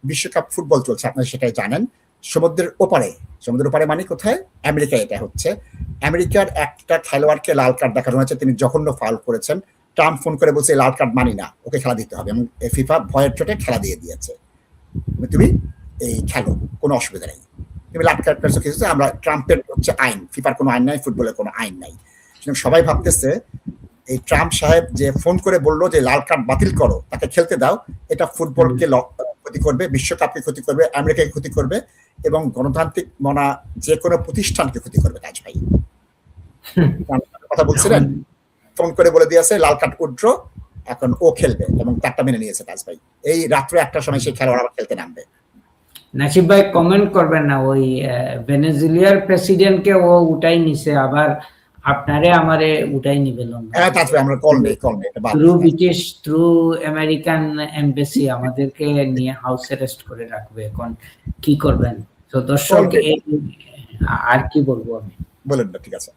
বিশ্বকাপ ফুটবল চলছে, আপনারা সেটাই জানেন। সমুদ্রের ওপারে মানে কোথায়? আমেরিকা। এটা হচ্ছে আমেরিকার একটা খেলোয়াড়কে লাল কার্ড দেখানো হয়েছে, তিনি জঘন্য ফাউল করেছেন। ট্রাম্প ফোন করে বলছে লাল কার্ড মানি না, ওকে খেলা দিতে হবে, এবং ফিফা ভয়ের চোটে খেলা দিয়ে দিয়েছে। তুমি এই খেলো, কোনো অসুবিধা নেই, তুমি লাল কার্ড পেয়েছো কিছু। আমরা ট্রাম্পের হচ্ছে আইন, ফিফার কোনো আইন নাই, ফুটবলের কোনো আইন নাই। সবাই ভাবতেছে এই ট্রাম্প সাহেব যে ফোন করে বললো যে লাল কার্ড বাতিল করো, তাকে খেলতে দাও, এটা ফুটবলকে ক্ষতি করবে, বিশ্বকাপকে ক্ষতি করবে, আমেরিকাকে ক্ষতি করবে, এবং গণতান্ত্রিক মনা যে কোনো প্রতিষ্ঠানকে ক্ষতি করবে। তাজ ভাই কথা বলছিলেন, ফোন করে বলে দিয়েছে লাল কার্ড উড্র, এখন ও খেলবে, এবং তারটা মেনে নিয়েছে তাজ ভাই। এই রাত্রে 1টার সময় সেই খেলোয়াড় আবার খেলতে নামবে। নাসিব ভাই কমেন্ট করবেন না, ওই ভেনেজুয়েলার প্রেসিডেন্টকে ও উঠাই নিছে, আবার আপনারে আমারে উঠাই নিবে আমরা কল নেই through British through American embassy আমাদেরকে নিয়ে হাউস অ্যারেস্ট করে রাখবে। এখন কি করবেন? তো দর্শক আর কি বলবো আমি, বলেন না, ঠিক আছে।